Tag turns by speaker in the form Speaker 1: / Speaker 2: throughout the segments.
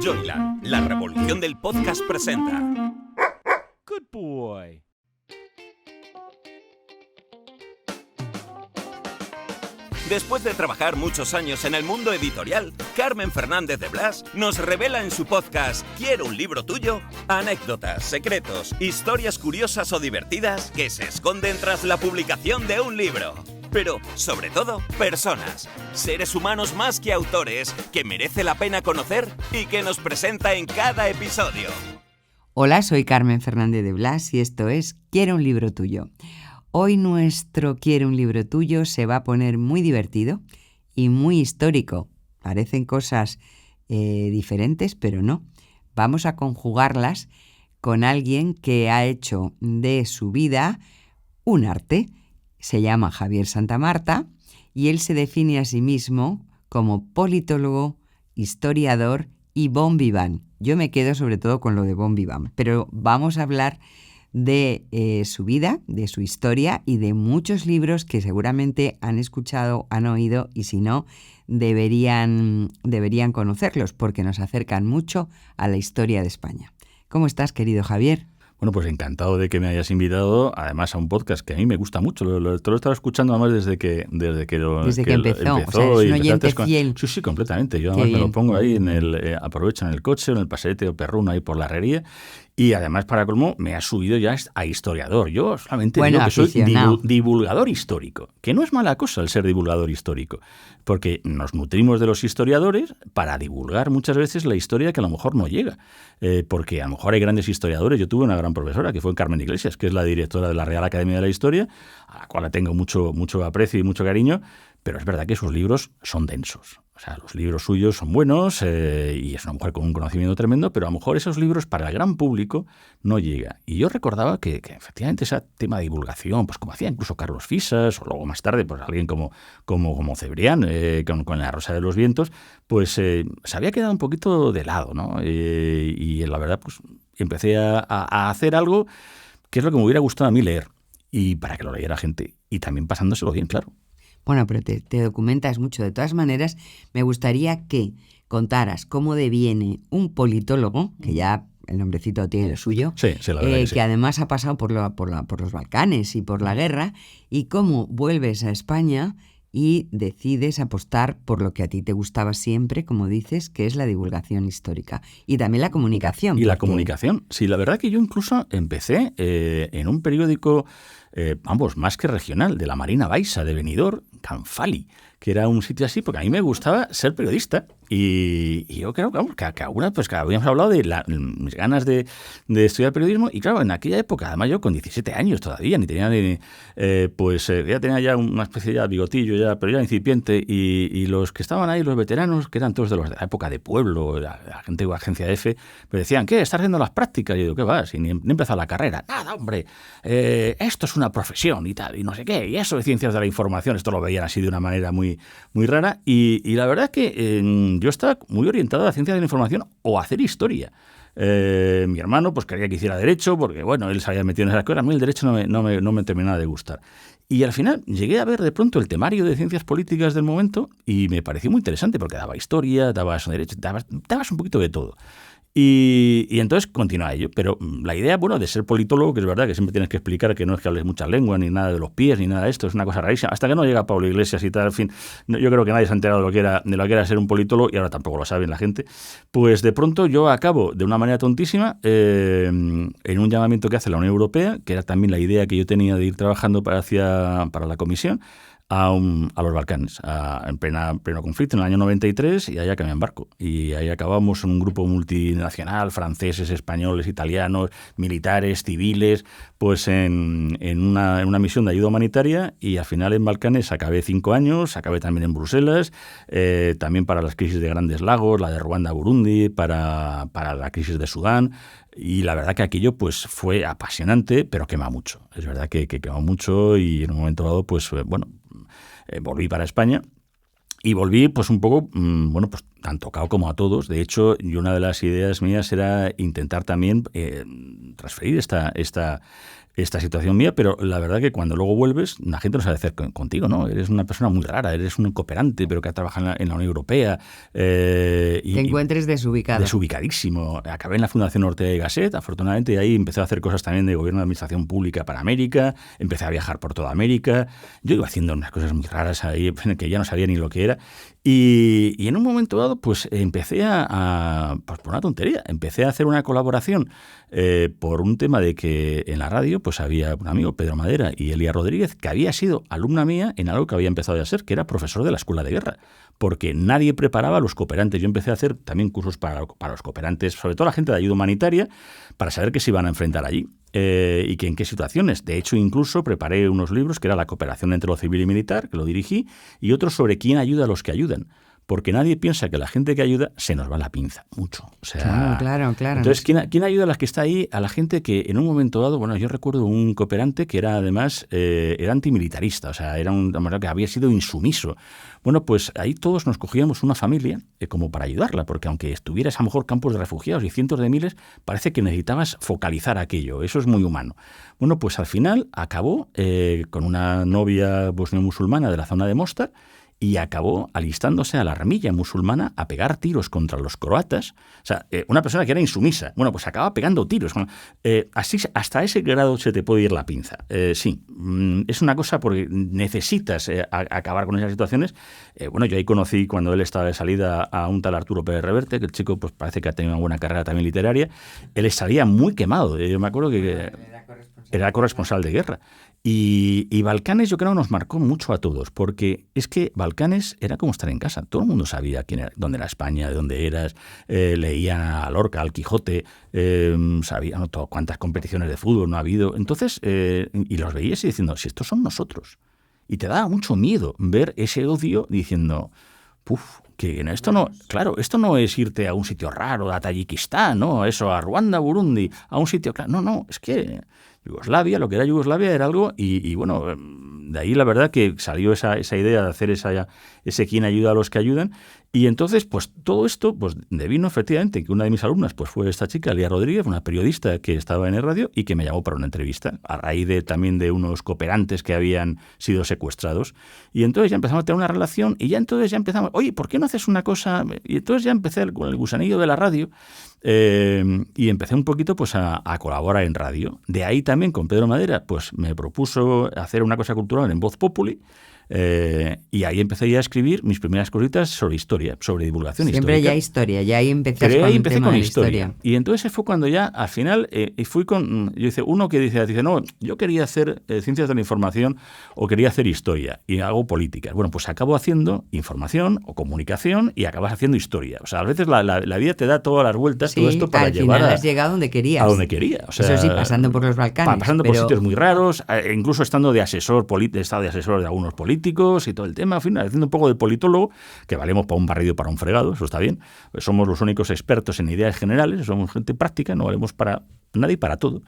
Speaker 1: Joyland, la revolución del podcast presenta.
Speaker 2: Good boy.
Speaker 1: Después de trabajar muchos años en el mundo editorial, Carmen Fernández de Blas nos revela en su podcast ¿Quiero un libro tuyo? Anécdotas, secretos, historias curiosas o divertidas que se esconden tras la publicación de un libro. Pero, sobre todo, personas, seres humanos más que autores, que merece la pena conocer y que nos presenta en cada episodio.
Speaker 3: Hola, soy Carmen Fernández de Blas y esto es Quiero un libro tuyo. Hoy nuestro Quiero un libro tuyo se va a poner muy divertido y muy histórico. Parecen cosas diferentes, pero no. Vamos a conjugarlas con alguien que ha hecho de su vida un arte. Se llama Javier Santamarta y él se define a sí mismo como politólogo, historiador y bon vivant. Yo me quedo sobre todo con lo de bon vivant, pero vamos a hablar de su vida, de su historia y de muchos libros que seguramente han escuchado, han oído y si no, deberían conocerlos porque nos acercan mucho a la historia de España. ¿Cómo estás, querido Javier?
Speaker 4: Bueno, pues encantado de que me hayas invitado, además a un podcast que a mí me gusta mucho. Te lo he estado escuchando además desde que
Speaker 3: empezó. O sea, es un oyente fiel.
Speaker 4: Sí, completamente. Yo además me lo pongo ahí aprovecho en el coche, en el paseete o perruno ahí por la herrería. Y además, para colmo, me ha subido ya a historiador. Yo solamente digo que soy divulgador histórico, que no es mala cosa el ser divulgador histórico, porque nos nutrimos de los historiadores para divulgar muchas veces la historia que a lo mejor no llega. Porque a lo mejor hay grandes historiadores. Yo tuve una gran profesora que fue Carmen Iglesias, que es la directora de la Real Academia de la Historia, a la cual le tengo mucho aprecio y mucho cariño, pero es verdad que sus libros son densos. O sea, los libros suyos son buenos y es una mujer con un conocimiento tremendo, pero a lo mejor esos libros para el gran público no llega. Y yo recordaba que efectivamente ese tema de divulgación, pues como hacía incluso Carlos Fisas, o luego más tarde pues alguien como Cebrián, con La Rosa de los Vientos, pues se había quedado un poquito de lado, ¿no? Y la verdad, pues empecé a hacer algo que es lo que me hubiera gustado a mí leer, y para que lo leyera gente, y también pasándoselo bien, claro.
Speaker 3: Bueno, pero te documentas mucho. De todas maneras, me gustaría que contaras cómo deviene un politólogo, que ya el nombrecito tiene lo suyo,
Speaker 4: sí, la verdad que sí.
Speaker 3: Que además ha pasado por los Balcanes y por la guerra, y cómo vuelves a España y decides apostar por lo que a ti te gustaba siempre, como dices, que es la divulgación histórica. Y también la comunicación.
Speaker 4: Y la comunicación. Sí, la verdad que yo incluso empecé en un periódico, más que regional, de la Marina Baixa, de Benidorm, Canfali, que era un sitio así, porque a mí me gustaba ser periodista. Y yo creo que alguna, pues que habíamos hablado de mis ganas de estudiar periodismo. Y claro, en aquella época, además yo con 17 años todavía, ni tenía ya tenía ya una especie de bigotillo, ya, pero ya incipiente. Y los que estaban ahí, los veteranos, que eran todos de la época de Pueblo, la gente de Agencia F, me decían, ¿qué? ¿Estás haciendo las prácticas? Y yo digo, ¿qué vas? Y ni he empezado la carrera. Nada, hombre, esto es una profesión y tal, y no sé qué. Y eso de ciencias de la información, esto lo veían así de una manera muy rara. Y la verdad es que yo estaba muy orientado a la ciencia de la información o a hacer historia. Mi hermano pues quería que hiciera derecho porque bueno, él se había metido en esa escuela. A mí el derecho no me terminaba de gustar. Y al final llegué a ver de pronto el temario de ciencias políticas del momento y me pareció muy interesante porque daba historia, dabas derecho, dabas un poquito de todo. Y entonces continúa ello. Pero la idea, de ser politólogo, que es verdad que siempre tienes que explicar que no es que hables muchas lenguas, ni nada de los pies, ni nada de esto, es una cosa rarísima. Hasta que no llega Pablo Iglesias y tal, en fin, yo creo que nadie se ha enterado de lo que era ser un politólogo, y ahora tampoco lo saben la gente. Pues de pronto yo acabo, de una manera tontísima, en un llamamiento que hace la Unión Europea, que era también la idea que yo tenía de ir trabajando para la comisión, a los Balcanes, en pleno conflicto, en el año 93, y allá que me embarco. Y ahí acabamos en un grupo multinacional, franceses, españoles, italianos, militares, civiles, pues en una misión de ayuda humanitaria, y al final en Balcanes acabé 5 años, acabé también en Bruselas, también para las crisis de Grandes Lagos, la de Ruanda-Burundi, para la crisis de Sudán. Y la verdad que aquello pues fue apasionante, pero quema mucho. Es verdad que quema mucho, y en un momento dado pues volví para España. Y volví pues un poco, pues tan tocado como a todos. De hecho, una de las ideas mías era intentar también transferir esta esta situación mía, pero la verdad que cuando luego vuelves, la gente no sabe hacer contigo, ¿no? Eres una persona muy rara, eres un cooperante, pero que ha trabajado en la Unión Europea.
Speaker 3: Te encuentres desubicado.
Speaker 4: Desubicadísimo. Acabé en la Fundación Ortega y Gasset, afortunadamente, y ahí empecé a hacer cosas también de gobierno de administración pública para América, empecé a viajar por toda América, yo iba haciendo unas cosas muy raras ahí, que ya no sabía ni lo que era, y en un momento dado, pues empecé pues por una tontería, empecé a hacer una colaboración por un tema de que en la radio pues había un amigo, Pedro Madera, y Elia Rodríguez, que había sido alumna mía en algo que había empezado a ser, que era profesor de la Escuela de Guerra, porque nadie preparaba a los cooperantes. Yo empecé a hacer también cursos para los cooperantes, sobre todo la gente de ayuda humanitaria, para saber qué se iban a enfrentar allí y que en qué situaciones. De hecho, incluso preparé unos libros que era La cooperación entre lo civil y militar, que lo dirigí, y otros sobre quién ayuda a los que ayudan. Porque nadie piensa que la gente que ayuda se nos va la pinza, mucho. O sea,
Speaker 3: claro.
Speaker 4: Entonces, ¿quién ayuda a las que está ahí? A la gente que en un momento dado, bueno, yo recuerdo un cooperante que era además, era antimilitarista, o sea, era un que había sido insumiso. Bueno, pues ahí todos nos cogíamos una familia como para ayudarla, porque aunque estuvieras a lo mejor campos de refugiados y cientos de miles, parece que necesitabas focalizar aquello. Eso es muy humano. Bueno, pues al final acabó con una novia bosnio-musulmana de la zona de Mostar, y acabó alistándose a la armilla musulmana a pegar tiros contra los croatas. O sea, una persona que era insumisa. Bueno, pues acaba pegando tiros. Así, hasta ese grado se te puede ir la pinza. Sí, es una cosa porque necesitas acabar con esas situaciones. Bueno, yo ahí conocí, cuando él estaba de salida, a un tal Arturo Pérez Reverte, que el chico pues parece que ha tenido una buena carrera también literaria. Él salía muy quemado. Yo me acuerdo que era corresponsal de guerra. Y Balcanes yo creo nos marcó mucho a todos, porque es que Balcanes era como estar en casa. Todo el mundo sabía dónde era España, de dónde eras, leían a Lorca, al Quijote, sabían cuántas competiciones de fútbol no ha habido. Entonces, y los veías y diciendo, si estos son nosotros. Y te daba mucho miedo ver ese odio diciendo, que esto no, claro, esto no es irte a un sitio raro, a Tayikistán, ¿no? Eso, a Ruanda, Burundi, a un sitio, claro, no, es que Yugoslavia, lo que era Yugoslavia era algo, y bueno, de ahí la verdad que salió esa idea de hacer ese quién ayuda a los que ayudan, y entonces pues todo esto pues devino efectivamente que una de mis alumnas pues fue esta chica, Elia Rodríguez, una periodista que estaba en el radio y que me llamó para una entrevista, a raíz también de unos cooperantes que habían sido secuestrados, y entonces ya empezamos a tener una relación, y ya entonces ya empezamos, oye, ¿por qué no haces una cosa? Y entonces ya empecé con el gusanillo de la radio, y empecé un poquito pues a colaborar en radio. De ahí también con Pedro Madera pues me propuso hacer una cosa cultural en Voz Populi, y ahí empecé ya a escribir mis primeras cositas sobre historia, sobre divulgación
Speaker 3: Siempre
Speaker 4: histórica.
Speaker 3: Ya historia, ya ahí empecé
Speaker 4: con historia. Y entonces fue cuando ya al final fui con, yo hice uno que dice no, yo quería hacer ciencias de la información o quería hacer historia y hago políticas. Bueno, pues acabo haciendo información o comunicación y acabas haciendo historia. O sea, a veces la vida te da todas las vueltas,
Speaker 3: sí,
Speaker 4: todo esto para llevar
Speaker 3: al final has llegado donde querías.
Speaker 4: A donde quería. O sea,
Speaker 3: eso sí, pasando por los Balcanes.
Speaker 4: Pasando por sitios muy raros, incluso estando de asesor, estado de asesor de algunos políticos y todo el tema, en fin, haciendo un poco de politólogo, que valemos para un barrido, para un fregado, eso está bien. Somos los únicos expertos en ideas generales, somos gente práctica, no valemos para nada y para todo.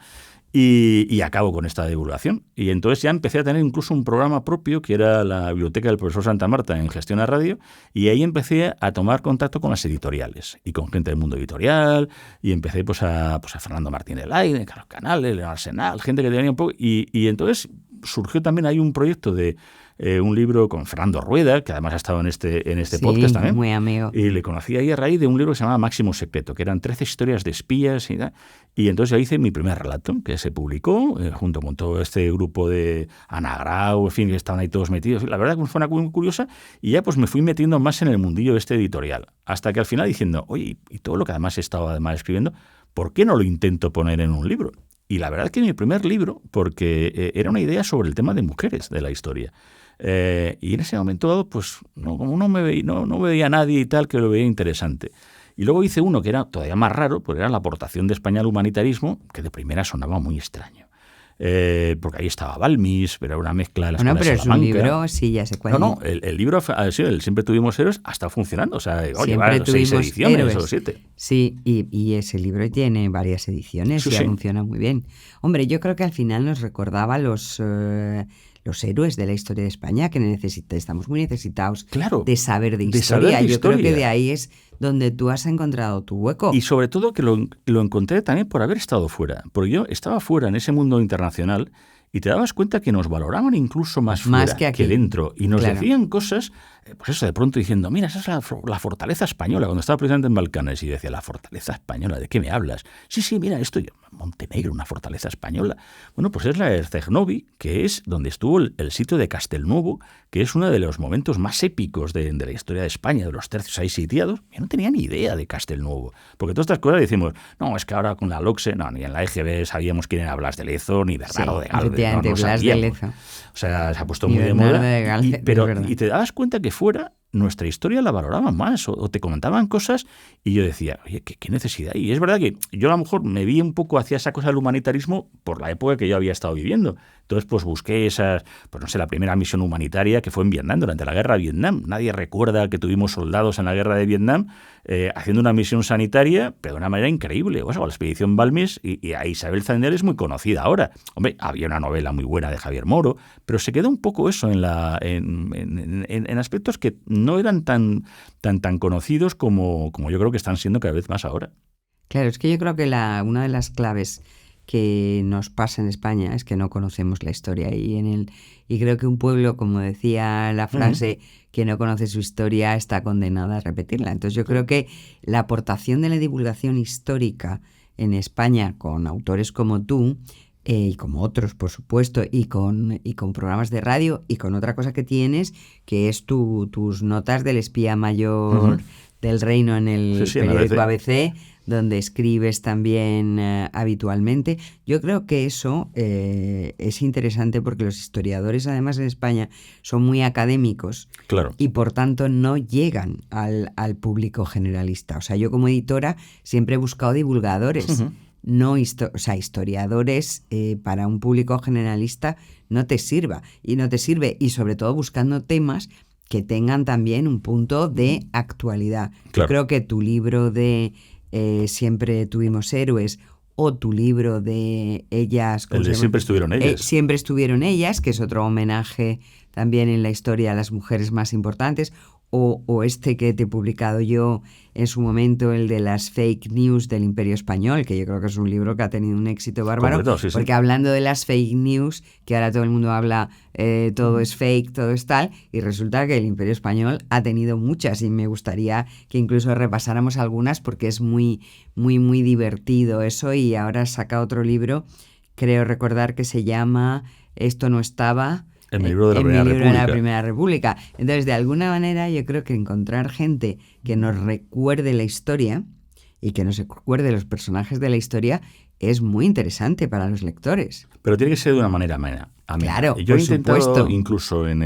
Speaker 4: Y acabo con esta divulgación. Y entonces ya empecé a tener incluso un programa propio, que era la Biblioteca del Profesor Santa Marta en Gestión a Radio, y ahí empecé a tomar contacto con las editoriales y con gente del mundo editorial, y empecé pues a Fernando Martín del Aire, Carlos Canales, Leonardo Arsenal, gente que tenía un poco, y entonces surgió también ahí un proyecto de un libro con Fernando Rueda, que además ha estado en este podcast también.
Speaker 3: Muy amigo.
Speaker 4: Y le conocí ahí a raíz de un libro que se llamaba Máximo Secreto, que eran 13 historias de espías y tal. Y entonces yo hice mi primer relato, que se publicó junto con todo este grupo de Ana Grau, en fin, que estaban ahí todos metidos. La verdad que fue una cosa muy curiosa, y ya pues me fui metiendo más en el mundillo editorial, hasta que al final diciendo, oye, y todo lo que además he estado escribiendo, ¿por qué no lo intento poner en un libro? Y la verdad es que mi primer libro, porque era una idea sobre el tema de mujeres de la historia. Y en ese momento dado, pues como no me veía nadie y tal, que lo veía interesante. Y luego hice uno que era todavía más raro, porque era la aportación de España al humanitarismo, que de primera sonaba muy extraño. Porque ahí estaba Balmis, pero era una mezcla de las
Speaker 3: Bueno, pero es un libro, sí, ya sé cuál.
Speaker 4: No, el libro, el Siempre Tuvimos Héroes, ha estado funcionando. O sea, lleva 6 ediciones héroes. O 7.
Speaker 3: Sí, y ese libro tiene varias ediciones, sí, funciona muy bien. Hombre, yo creo que al final nos recordaba los héroes de la historia de España, que estamos muy necesitados de saber de historia. Yo creo que de ahí es donde tú has encontrado tu hueco.
Speaker 4: Y sobre todo que lo encontré también por haber estado fuera, porque yo estaba fuera en ese mundo internacional y te dabas cuenta que nos valoraban incluso más fuera
Speaker 3: que aquí.
Speaker 4: que dentro. Y nos
Speaker 3: Claro.
Speaker 4: decían cosas, pues eso, de pronto diciendo, mira, esa es la fortaleza española, cuando estaba precisamente en Balcanes, y decía, la fortaleza española, ¿de qué me hablas? Sí, mira, esto, Montenegro, una fortaleza española. Bueno, pues es la de Cernovi, que es donde estuvo el sitio de Castelnuovo, que es uno de los momentos más épicos de la historia de España, de los tercios ahí sitiados. Yo no tenía ni idea de Castelnuovo, porque todas estas cosas decimos, no, es que ahora con la LOCSE, no, ni en la EGB sabíamos quién era Blas de Lezo, ni Bernardo de Galvez.
Speaker 3: Efectivamente,
Speaker 4: No
Speaker 3: Blas de
Speaker 4: sabíamos.
Speaker 3: Lezo.
Speaker 4: O sea, se ha puesto
Speaker 3: Y
Speaker 4: muy de
Speaker 3: Bernardo
Speaker 4: moda.
Speaker 3: de Galvez, es verdad.
Speaker 4: Y te dabas cuenta que fuera nuestra historia la valoraban más o te comentaban cosas y yo decía, oye, ¿qué necesidad? Y es verdad que yo a lo mejor me vi un poco hacia esa cosa del humanitarismo por la época que yo había estado viviendo. Entonces, pues busqué la primera misión humanitaria que fue en Vietnam, durante la guerra de Vietnam. Nadie recuerda que tuvimos soldados en la guerra de Vietnam haciendo una misión sanitaria, pero de una manera increíble. O sea, la expedición Balmis y a Isabel Zander es muy conocida ahora. Hombre, había una novela muy buena de Javier Moro, pero se quedó un poco eso en aspectos que no eran tan conocidos como yo creo que están siendo cada vez más ahora.
Speaker 3: Claro, es que yo creo que una de las claves que nos pasa en España es que no conocemos la historia y creo que un pueblo, como decía la frase, que no conoce su historia está condenada a repetirla. Entonces yo creo que la aportación de la divulgación histórica en España con autores como tú y como otros, por supuesto, y con programas de radio y con otra cosa que tienes, que es tus notas del espía mayor del reino en el periódico ABC, donde escribes también habitualmente. Yo creo que eso es interesante porque los historiadores, además, en España son muy académicos.
Speaker 4: Claro.
Speaker 3: Y por tanto no llegan al público generalista. O sea, yo como editora siempre he buscado divulgadores. No historiadores para un público generalista no te sirve, y sobre todo buscando temas que tengan también un punto de actualidad. Claro. Yo creo que tu libro de Siempre tuvimos héroes o tu libro de ellas...
Speaker 4: El de Siempre estuvieron ellas.
Speaker 3: Siempre estuvieron ellas, que es otro homenaje también en la historia a las mujeres más importantes, o este que te he publicado yo en su momento, el de las fake news del Imperio Español, que yo creo que es un libro que ha tenido un éxito bárbaro, porque hablando de las fake news, que ahora todo el mundo habla, todo es fake, todo es tal, y resulta que el Imperio Español ha tenido muchas, y me gustaría que incluso repasáramos algunas, porque es muy, muy, muy divertido eso, y ahora saca otro libro, creo recordar que se llama Esto no estaba...
Speaker 4: En mi libro de la
Speaker 3: Primera República. Entonces, de alguna manera, yo creo que encontrar gente que nos recuerde la historia y que nos recuerde los personajes de la historia es muy interesante para los lectores.
Speaker 4: Pero tiene que ser de una manera amena.
Speaker 3: Claro,
Speaker 4: yo he intentado,
Speaker 3: supuesto.
Speaker 4: Incluso en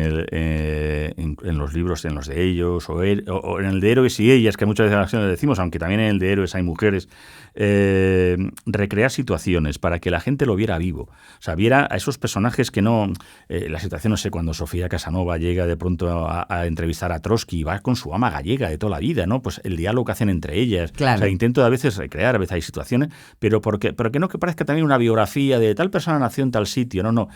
Speaker 4: los libros, en los de ellos, o en el de héroes y ellas, que muchas veces le decimos, aunque también en el de héroes hay mujeres, recrear situaciones para que la gente lo viera vivo. O sea, viera a esos personajes que no... la situación, no sé, cuando Sofía Casanova llega de pronto a entrevistar a Trotsky y va con su ama gallega de toda la vida, ¿no? Pues el diálogo que hacen entre ellas.
Speaker 3: Claro.
Speaker 4: O sea, intento a veces recrear, a veces hay situaciones, pero que no que parezca también una biografía de tal persona nació en tal sitio, no.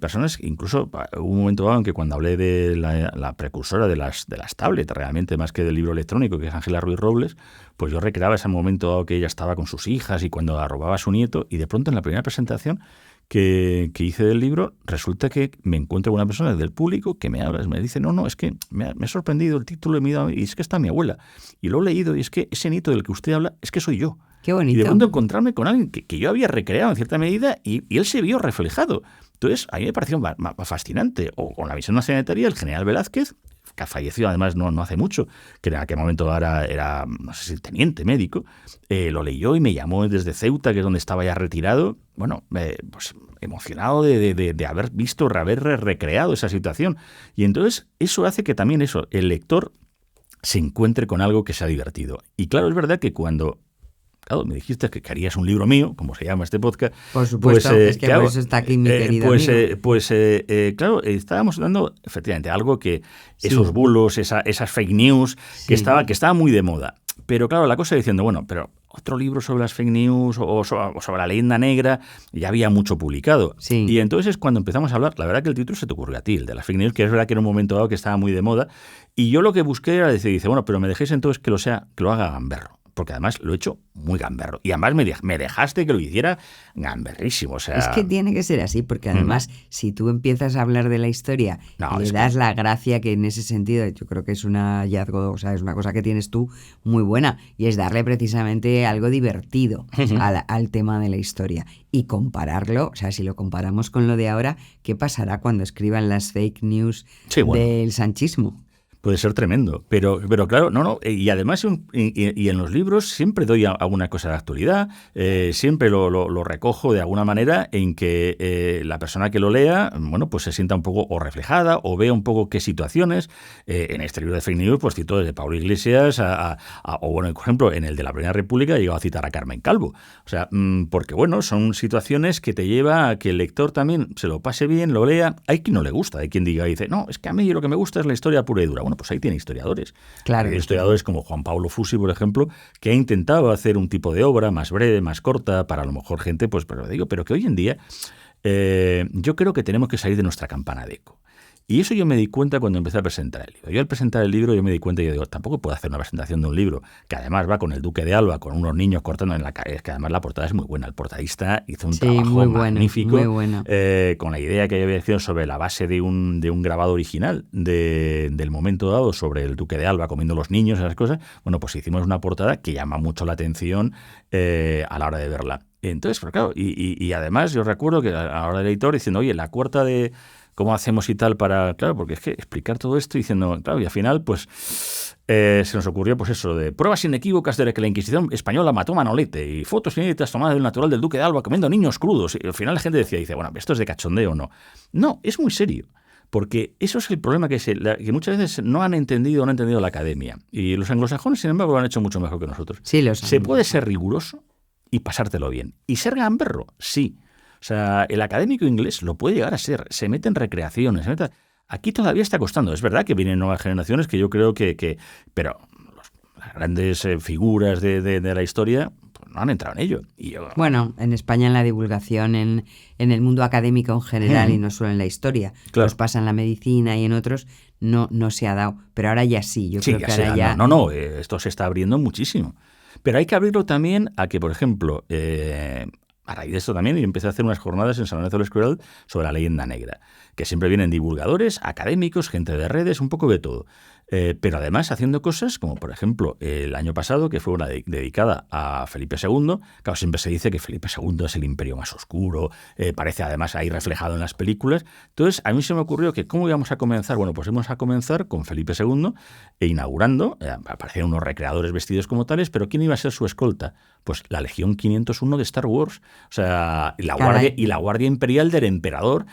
Speaker 4: Personas, incluso hubo un momento dado en que cuando hablé de la precursora de las tablets, realmente más que del libro electrónico, que es Ángela Ruiz Robles, pues yo recreaba ese momento dado que ella estaba con sus hijas y cuando arrobaba a su nieto, y de pronto en la primera presentación que hice del libro, resulta que me encuentro con una persona del público que me habla, me dice, no, es que me ha sorprendido el título y es que está mi abuela. Y lo he leído y es que ese nieto del que usted habla es que soy yo.
Speaker 3: Qué bonito.
Speaker 4: Y de pronto encontrarme con alguien que yo había recreado en cierta medida y él se vio reflejado. Entonces, a mí me pareció fascinante. O con la visión sanitaria, el general Velázquez, que ha fallecido además no hace mucho, que en aquel momento era no sé si teniente médico, lo leyó y me llamó desde Ceuta, que es donde estaba ya retirado. Bueno, pues emocionado de haber visto, haber recreado esa situación. Y entonces eso hace que también el lector se encuentre con algo que sea divertido. Y claro, es verdad que cuando... Claro, me dijiste que harías un libro mío, como se llama este podcast.
Speaker 3: Por supuesto, es que
Speaker 4: claro,
Speaker 3: por eso está aquí mi querido amigo.
Speaker 4: Claro, estábamos dando efectivamente algo que esos bulos, esas fake news, que estaba muy de moda. Pero claro, la cosa diciendo, bueno, pero otro libro sobre las fake news o sobre la leyenda negra, ya había mucho publicado.
Speaker 3: Sí.
Speaker 4: Y entonces es cuando empezamos a hablar, la verdad que el título se te ocurrió a ti, el de las fake news, que es verdad que en un momento dado que estaba muy de moda, y yo lo que busqué era decir, dice, bueno, pero me dejéis entonces que lo haga gamberro. Porque además lo he hecho muy gamberro. Y además me dejaste que lo hiciera gamberrísimo. O sea,
Speaker 3: es que tiene que ser así, porque además, si tú empiezas a hablar de la historia y le das la gracia, que en ese sentido yo creo que es un hallazgo, o sea, es una cosa que tienes tú muy buena, y es darle precisamente algo divertido al tema de la historia. Y compararlo, o sea, si lo comparamos con lo de ahora, ¿qué pasará cuando escriban las fake news del sanchismo?
Speaker 4: Puede ser tremendo, pero claro, y además y en los libros siempre doy alguna cosa de actualidad, siempre lo recojo de alguna manera en que la persona que lo lea, bueno, pues se sienta un poco o reflejada o vea un poco qué situaciones. En este libro de fake news, pues cito desde Pablo Iglesias o bueno, por ejemplo, en el de la Primera República he llegado a citar a Carmen Calvo. O sea, porque bueno, son situaciones que te lleva a que el lector también se lo pase bien, lo lea. Hay quien no le gusta, hay quien dice, no, es que a mí lo que me gusta es la historia pura y dura. Bueno, pues ahí tiene historiadores.
Speaker 3: Claro.
Speaker 4: Hay historiadores como Juan Pablo Fusi, por ejemplo, que ha intentado hacer un tipo de obra más breve, más corta, para a lo mejor gente, pues, pero que hoy en día yo creo que tenemos que salir de nuestra campana de eco. Y eso yo me di cuenta cuando empecé a presentar el libro. Yo al presentar el libro, yo me di cuenta y yo digo, tampoco puedo hacer una presentación de un libro que además va con el Duque de Alba, con unos niños cortando en la calle. Es que además la portada es muy buena. El portadista hizo un trabajo magnífico, con la idea que yo había hecho sobre la base de un grabado original del momento dado sobre el Duque de Alba comiendo los niños y esas cosas. Bueno, pues hicimos una portada que llama mucho la atención a la hora de verla. Entonces, pero claro, y además yo recuerdo que a la hora del editor diciendo, oye, la cuarta de cómo hacemos y tal para... Claro, porque es que explicar todo esto diciendo... Claro, y al final, pues, se nos ocurrió, pues eso, de pruebas inequívocas de que la Inquisición española mató a Manolete y fotos inéditas tomadas del natural del Duque de Alba comiendo niños crudos. Y al final la gente dice, bueno, ¿esto es de cachondeo o no? No, es muy serio. Porque eso es el problema que muchas veces no han entendido la academia. Y los anglosajones, sin embargo, lo han hecho mucho mejor que nosotros.
Speaker 3: Sí, se
Speaker 4: puede ser riguroso y pasártelo bien. Y ser gamberro, sí. O sea, el académico inglés lo puede llegar a ser, se mete en recreaciones, aquí todavía está costando. Es verdad que vienen nuevas generaciones que yo creo pero las grandes figuras de la historia pues no han entrado en ello.
Speaker 3: Bueno, en España en la divulgación, en el mundo académico en general y no solo en la historia, nos pasa en la medicina y en otros, no se ha dado, pero ahora ya sí. Yo creo que ahora ya...
Speaker 4: Esto se está abriendo muchísimo. Pero hay que abrirlo también a que, por ejemplo... a raíz de esto también yo empecé a hacer unas jornadas en San Lorenzo del Escorial sobre la leyenda negra, que siempre vienen divulgadores, académicos, gente de redes, un poco de todo. Pero además haciendo cosas como, por ejemplo, el año pasado, que fue una dedicada a Felipe II. Claro, siempre se dice que Felipe II es el imperio más oscuro, parece además ahí reflejado en las películas. Entonces, a mí se me ocurrió que ¿cómo íbamos a comenzar? Bueno, pues íbamos a comenzar con Felipe II inaugurando, aparecieron unos recreadores vestidos como tales, pero ¿quién iba a ser su escolta? Pues la Legión 501 de Star Wars, o sea, la Guardia Imperial del Emperador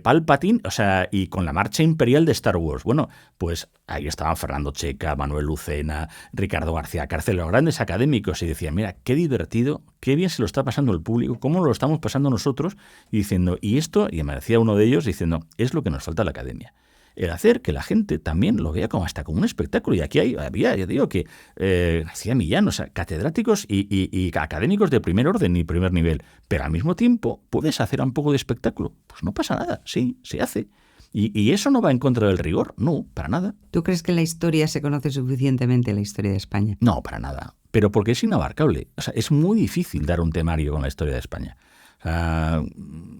Speaker 4: Palpatine, o sea, y con la marcha imperial de Star Wars. Bueno, pues ahí estaban Fernando Checa, Manuel Lucena, Ricardo García Cárcel, los grandes académicos, y decían, mira, qué divertido, qué bien se lo está pasando el público, cómo lo estamos pasando nosotros, y diciendo, y esto, y me decía uno de ellos diciendo, es lo que nos falta a la academia. El hacer que la gente también lo vea como hasta como un espectáculo. Y aquí había, yo digo que García Millán, o sea, catedráticos y académicos de primer orden y primer nivel, pero al mismo tiempo puedes hacer un poco de espectáculo. Pues no pasa nada, sí, se hace. ¿Y eso no va en contra del rigor? No, para nada.
Speaker 3: ¿Tú crees que la historia se conoce suficientemente, la historia de España?
Speaker 4: No, para nada. Pero porque es inabarcable. O sea, es muy difícil dar un temario con la historia de España. O sea,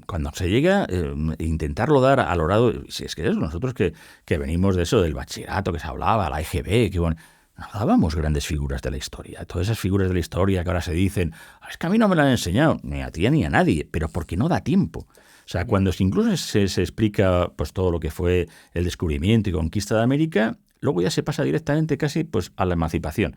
Speaker 4: cuando se llega, intentarlo dar a lo largo, si es que es nosotros que venimos de eso, del bachillerato que se hablaba, la EGB, que bueno, no dábamos grandes figuras de la historia. Todas esas figuras de la historia que ahora se dicen, es que a mí no me la han enseñado, ni a ti ni a nadie, pero porque no da tiempo. O sea, cuando incluso se explica pues todo lo que fue el descubrimiento y conquista de América, luego ya se pasa directamente casi pues a la emancipación.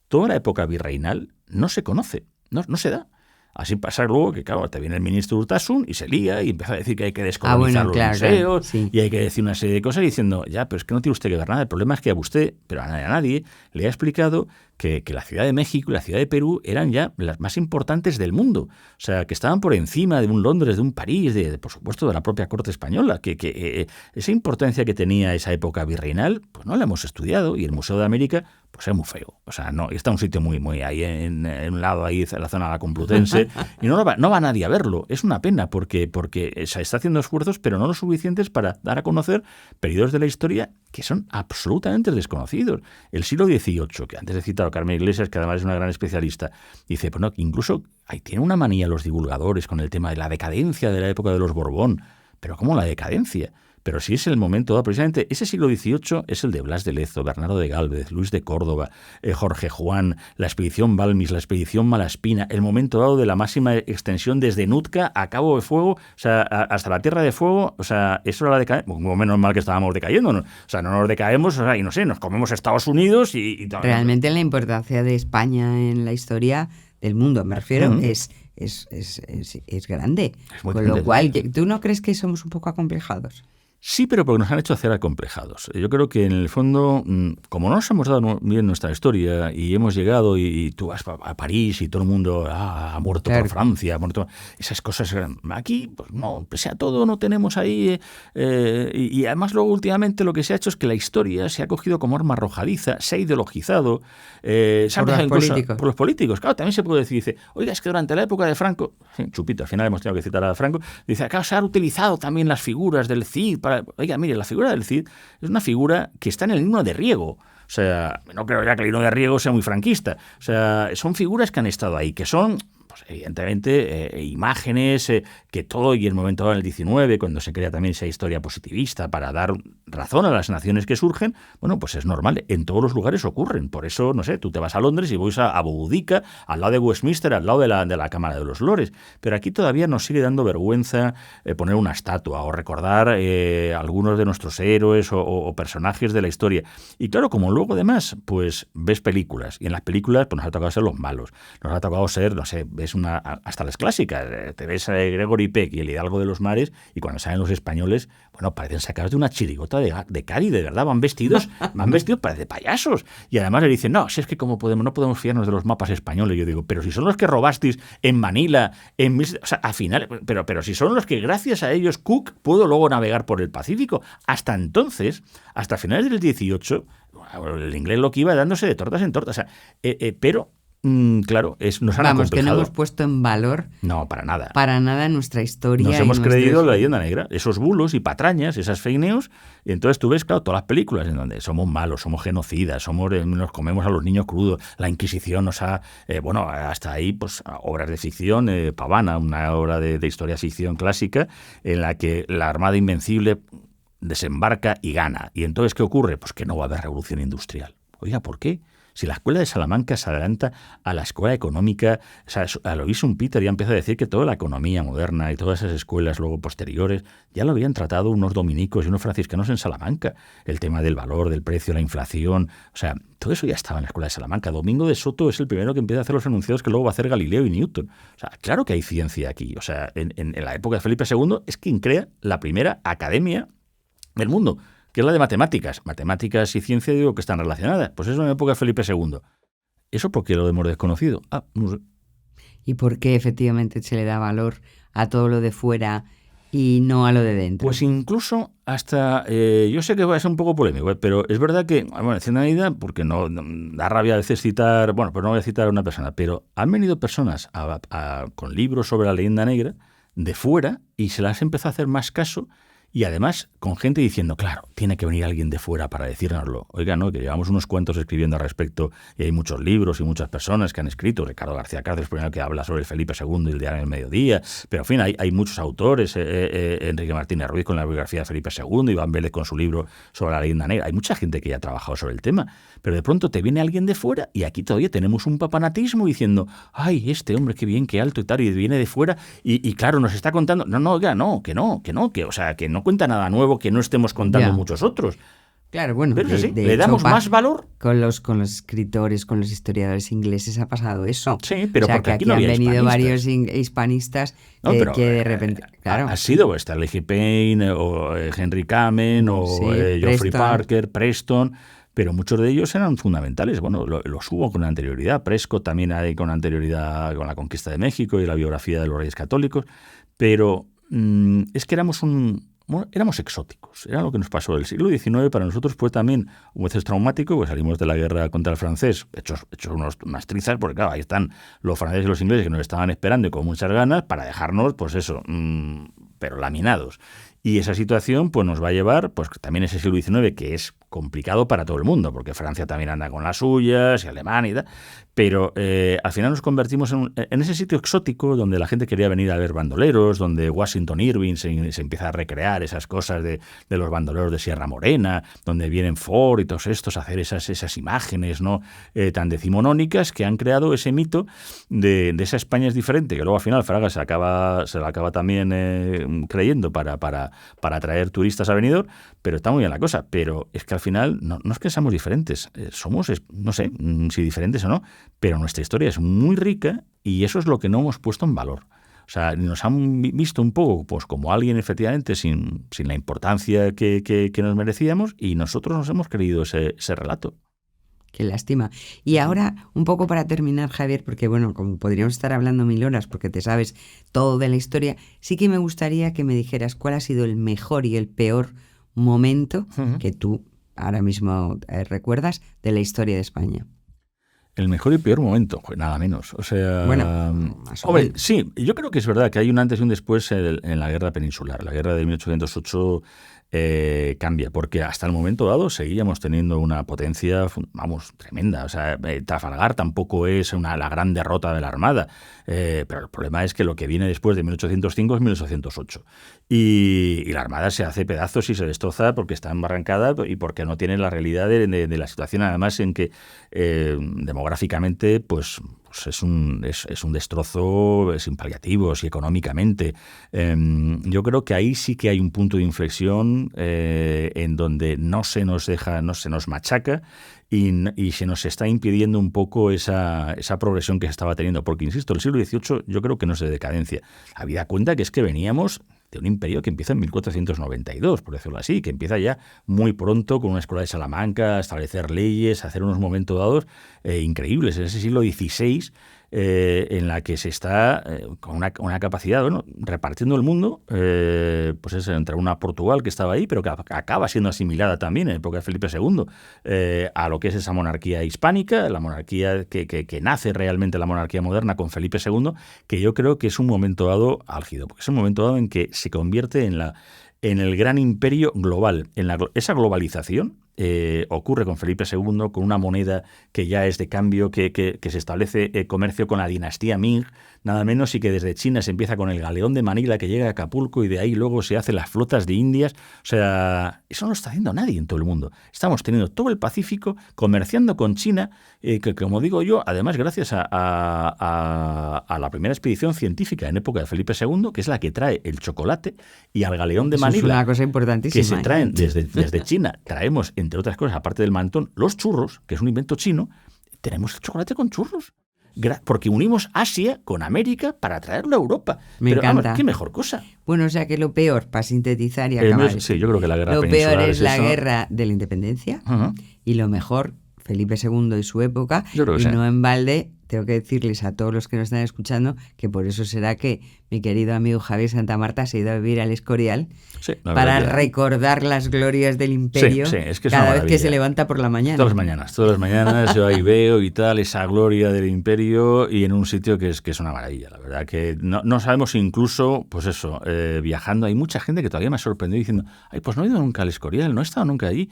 Speaker 4: Toda la época virreinal no se conoce, no se da. Así pasa luego que, claro, te viene el ministro Urtasun y se lía y empieza a decir que hay que descolonizar los museos y hay que decir una serie de cosas diciendo, ya, pero es que no tiene usted que ver nada. El problema es que a usted, pero a nadie, le ha explicado que la Ciudad de México y la Ciudad de Perú eran ya las más importantes del mundo. O sea, que estaban por encima de un Londres, de un París, por supuesto, de la propia corte española. Que esa importancia que tenía esa época virreinal, pues no la hemos estudiado, y el Museo de América pues es muy feo. O sea, no, está un sitio muy ahí en un lado, ahí en la zona de la Complutense, y no va nadie a verlo. Es una pena porque se está haciendo esfuerzos, pero no lo suficientes para dar a conocer periodos de la historia que son absolutamente desconocidos. El siglo XVIII, que antes he citado a Carmen Iglesias, que además es una gran especialista, dice, pues no, que incluso ahí tiene una manía los divulgadores con el tema de la decadencia de la época de los Borbón. Pero ¿cómo la decadencia? Pero sí es el momento dado, precisamente ese siglo XVIII es el de Blas de Lezo, Bernardo de Gálvez, Luis de Córdoba, Jorge Juan, la expedición Balmis, la expedición Malaspina, el momento dado de la máxima extensión desde Nootka a Cabo de Fuego, o sea, hasta la Tierra de Fuego. O sea, eso era la decadencia. Bueno, menos mal que estábamos decayendo, ¿no? O sea, no nos decaemos, o sea, y no sé, nos comemos Estados Unidos y
Speaker 3: realmente la importancia de España en la historia del mundo, me refiero, es grande.
Speaker 4: Es muy
Speaker 3: con
Speaker 4: grande.
Speaker 3: Lo cual, ¿tú no crees que somos un poco acomplejados?
Speaker 4: Sí, pero porque nos han hecho hacer acomplejados. Yo creo que en el fondo, como no nos hemos dado bien nuestra historia y hemos llegado y tú vas a París y todo el mundo ha muerto por Francia, ha muerto, esas cosas. Aquí, pues no, pese a todo, no tenemos ahí. Y además luego últimamente lo que se ha hecho es que la historia se ha cogido como arma arrojadiza, se ha ideologizado. Se ha empezado incluso por los políticos. Claro, también se puede decir, dice, oiga, es que durante la época de Franco, chupito, al final hemos tenido que citar a Franco, dice, acá se han utilizado también las figuras del Cid. Oiga, mire, la figura del Cid es una figura que está en el himno de Riego. O sea, no creo ya que el himno de Riego sea muy franquista. O sea, son figuras que han estado ahí, que son, pues evidentemente, imágenes que todo, y el momento dado en el 19, cuando se crea también esa historia positivista para dar razón a las naciones que surgen, bueno, pues es normal. En todos los lugares ocurren. Por eso, no sé, tú te vas a Londres y vas a Boudica, al lado de Westminster, al lado de la Cámara de los Lores. Pero aquí todavía nos sigue dando vergüenza poner una estatua o recordar algunos de nuestros héroes o personajes de la historia. Y claro, como luego además, pues ves películas, y en las películas pues nos ha tocado ser los malos. Nos ha tocado ser, no sé, ves hasta las clásicas, te ves a Gregory Peck y el Hidalgo de los Mares, y cuando salen los españoles, bueno, parecen sacados de una chirigota de Cádiz, de verdad, van vestidos parece payasos. Y además le dicen, no, si es que no podemos fiarnos de los mapas españoles. Yo digo, pero si son los que robasteis en Manila, o sea, al final, pero si son los que gracias a ellos Cook pudo luego navegar por el Pacífico. Hasta entonces, hasta finales del 18, el inglés lo que iba dándose de tortas en tortas. O sea, pero claro, nos han acomplejado.
Speaker 3: Que no hemos puesto en valor.
Speaker 4: No, para nada.
Speaker 3: Para nada nuestra historia.
Speaker 4: Nos hemos creído la leyenda negra, esos bulos y patrañas, esas fake news. Y entonces tú ves, claro, todas las películas en donde somos malos, somos genocidas, nos comemos a los niños crudos, la Inquisición nos ha. Bueno, hasta ahí, pues, obras de ficción, Pavana, una obra de historia ficción clásica, en la que la Armada Invencible desembarca y gana. ¿Y entonces qué ocurre? Pues que no va a haber revolución industrial. Oiga, ¿por qué? Si la escuela de Salamanca se adelanta a la escuela económica, o sea, Aloysius Peter ya empieza a decir que toda la economía moderna y todas esas escuelas luego posteriores ya lo habían tratado unos dominicos y unos franciscanos en Salamanca. El tema del valor, del precio, la inflación, o sea, todo eso ya estaba en la escuela de Salamanca. Domingo de Soto es el primero que empieza a hacer los enunciados que luego va a hacer Galileo y Newton. O sea, claro que hay ciencia aquí. O sea, en la época de Felipe II es quien crea la primera academia del mundo, que es la de matemáticas. Matemáticas y ciencia, digo, que están relacionadas. Pues eso en la época de Felipe II. ¿Eso por qué lo hemos desconocido? No sé.
Speaker 3: ¿Y por qué efectivamente se le da valor a todo lo de fuera y no a lo de dentro?
Speaker 4: Pues incluso hasta, yo sé que va a ser un poco polémico, pero es verdad que, bueno, en cierta medida, porque no da rabia a veces citar, bueno, pues no voy a citar a una persona, pero han venido personas con libros sobre la leyenda negra de fuera y se las empezó a hacer más caso. Y además con gente diciendo, claro, tiene que venir alguien de fuera para decírnoslo. Oiga, no, que llevamos unos cuantos escribiendo al respecto y hay muchos libros y muchas personas que han escrito. Ricardo García Cárcel, primero, que habla sobre el Felipe II y el diario del mediodía. Pero en fin, hay muchos autores. Enrique Martínez Ruiz con la biografía de Felipe II, Iván Vélez con su libro sobre la leyenda negra. Hay mucha gente que ya ha trabajado sobre el tema. Pero de pronto te viene alguien de fuera y aquí todavía tenemos un papanatismo diciendo, ay, este hombre qué bien, qué alto y tal, y viene de fuera y claro, nos está contando. No, oiga, o sea, que no cuenta nada nuevo que no estemos contando muchos otros.
Speaker 3: Claro, bueno,
Speaker 4: pero
Speaker 3: de
Speaker 4: le
Speaker 3: hecho,
Speaker 4: damos más valor.
Speaker 3: Con los escritores, con los historiadores ingleses ha pasado eso.
Speaker 4: Sí, pero
Speaker 3: o sea,
Speaker 4: porque
Speaker 3: que
Speaker 4: aquí no
Speaker 3: han
Speaker 4: había
Speaker 3: venido
Speaker 4: hispanistas.
Speaker 3: varios hispanistas que de repente, claro.
Speaker 4: Ha sido Stanley G. Payne o Henry Kamen o Geoffrey
Speaker 3: Preston.
Speaker 4: Parker, Preston. pero muchos de ellos eran fundamentales. Bueno, los hubo con anterioridad. Prescott también hay con anterioridad con la conquista de México y la biografía de los reyes católicos, pero es que éramos exóticos, era lo que nos pasó. El siglo XIX para nosotros fue también un veces traumático, pues salimos de la guerra contra el francés, hechos unas trizas, porque claro, ahí están los franceses y los ingleses que nos estaban esperando y con muchas ganas para dejarnos, pues eso, pero laminados. Y esa situación pues nos va a llevar, pues también ese siglo XIX, que es complicado para todo el mundo, porque Francia también anda con las suyas, y Alemania y tal, pero al final nos convertimos en ese sitio exótico donde la gente quería venir a ver bandoleros, donde Washington Irving se empieza a recrear esas cosas de los bandoleros de Sierra Morena, donde vienen Ford y todos estos a hacer esas imágenes, ¿no? Tan decimonónicas, que han creado ese mito de esa España es diferente, que luego al final Fraga se la acaba también creyendo para atraer turistas a Benidorm, pero está muy bien la cosa. Pero es que al final no es que seamos diferentes, somos, no sé si diferentes o no, pero nuestra historia es muy rica y eso es lo que no hemos puesto en valor. O sea, nos han visto un poco pues como alguien efectivamente sin la importancia que nos merecíamos, y nosotros nos hemos creído ese relato.
Speaker 3: Qué lástima. Y ahora, un poco para terminar, Javier, porque bueno, como podríamos estar hablando 1000 horas porque te sabes todo de la historia, sí que me gustaría que me dijeras cuál ha sido el mejor y el peor momento que tú ahora mismo recuerdas de la historia de España.
Speaker 4: El mejor y peor momento, pues nada menos. O sea,
Speaker 3: bueno,
Speaker 4: hombre, sí, yo creo que es verdad que hay un antes y un después en la guerra peninsular. La guerra de 1808 cambia, porque hasta el momento dado seguíamos teniendo una potencia, vamos, tremenda. O sea, Trafalgar tampoco es la gran derrota de la Armada, pero el problema es que lo que viene después de 1805 es 1808. Y la Armada se hace pedazos y se destroza porque está embarrancada y porque no tiene la realidad de la situación, además en que demográficamente pues es un destrozo sin paliativos y económicamente. Yo creo que ahí sí que hay un punto de inflexión en donde no se nos machaca y se nos está impidiendo un poco esa progresión que se estaba teniendo. Porque, insisto, el siglo XVIII yo creo que no es de decadencia. Habida cuenta que es que veníamos de un imperio que empieza en 1492, por decirlo así, que empieza ya muy pronto con una escuela de Salamanca, a establecer leyes, a hacer unos momentos dados increíbles. En ese siglo XVI, en la que se está con una capacidad, bueno, repartiendo el mundo, pues es entre una Portugal que estaba ahí, pero que acaba siendo asimilada también en época de Felipe II a lo que es esa monarquía hispánica, la monarquía que nace realmente, la monarquía moderna con Felipe II, que yo creo que es un momento dado álgido, porque es un momento dado en que se convierte en el gran imperio global. Esa globalización ocurre con Felipe II, con una moneda que ya es de cambio, que se establece comercio con la dinastía Ming, nada menos, y que desde China se empieza con el galeón de Manila que llega a Acapulco y de ahí luego se hacen las flotas de Indias. O sea, eso no lo está haciendo nadie en todo el mundo. Estamos teniendo todo el Pacífico comerciando con China, que como digo yo, además gracias a la primera expedición científica en época de Felipe II, que es la que trae el chocolate, y al galeón de Manila,
Speaker 3: es una cosa importantísima,
Speaker 4: que se traen desde China. Traemos, entre otras cosas, aparte del mantón, los churros, que es un invento chino. Tenemos el chocolate con churros. Porque unimos Asia con América para traerlo a Europa.
Speaker 3: Me encanta.
Speaker 4: Vamos, ¿qué mejor cosa?
Speaker 3: Bueno, o sea que lo peor, para sintetizar y acabar.
Speaker 4: Sí, yo creo que la guerra
Speaker 3: peninsular. Lo peor es la
Speaker 4: eso.
Speaker 3: guerra de la independencia, y lo mejor, Felipe II y su época.
Speaker 4: Yo creo que
Speaker 3: y
Speaker 4: sí.
Speaker 3: no en balde, tengo que decirles a todos los que nos están escuchando que por eso será que mi querido amigo Javier Santamarta se ha ido a vivir al Escorial, para recordar las glorias del imperio,
Speaker 4: es que es
Speaker 3: cada vez que se levanta por la mañana.
Speaker 4: Todas las mañanas yo ahí veo y tal, esa gloria del imperio, y en un sitio que es una maravilla. La verdad que no sabemos, incluso, pues eso, viajando, hay mucha gente que todavía me ha sorprendido diciendo, ay, pues no he ido nunca al Escorial, no he estado nunca allí.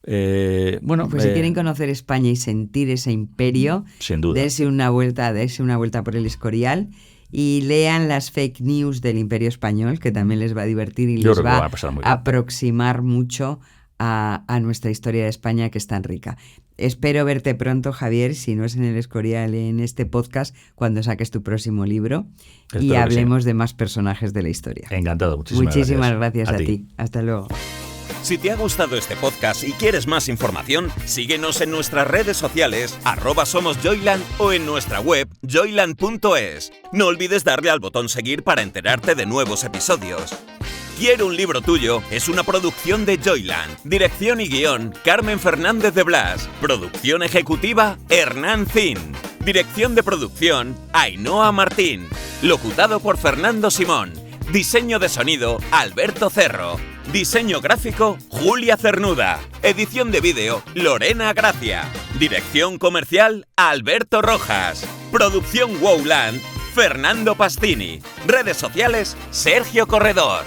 Speaker 3: Pues si quieren conocer España y sentir ese imperio,
Speaker 4: sin duda,
Speaker 3: dense una vuelta por el Escorial y lean las fake news del Imperio Español, que también les va a divertir y les va a aproximar mucho a nuestra historia de España, que es tan rica. Espero verte pronto, Javier, si no es en el Escorial, en este podcast, cuando saques tu próximo libro. Espero y hablemos de más personajes de la historia.
Speaker 4: Encantado, muchísimas
Speaker 3: gracias a ti. Hasta luego.
Speaker 1: Si te ha gustado este podcast y quieres más información, síguenos en nuestras redes sociales, @somosjoyland, o en nuestra web, joyland.es. No olvides darle al botón seguir para enterarte de nuevos episodios. Quiero un libro tuyo es una producción de Joyland. Dirección y guión, Carmen Fernández de Blas. Producción ejecutiva, Hernán Zin. Dirección de producción, Ainhoa Martín. Locutado por Fernando Simón. Diseño de sonido, Alberto Cerro. Diseño gráfico, Julia Cernuda. Edición de vídeo, Lorena Gracia. Dirección comercial, Alberto Rojas. Producción Wowland, Fernando Pastini. Redes sociales, Sergio Corredor.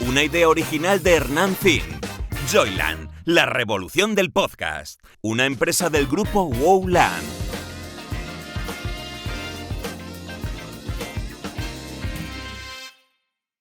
Speaker 1: Una idea original de Hernán Zin. Joyland, la revolución del podcast. Una empresa del grupo Wowland.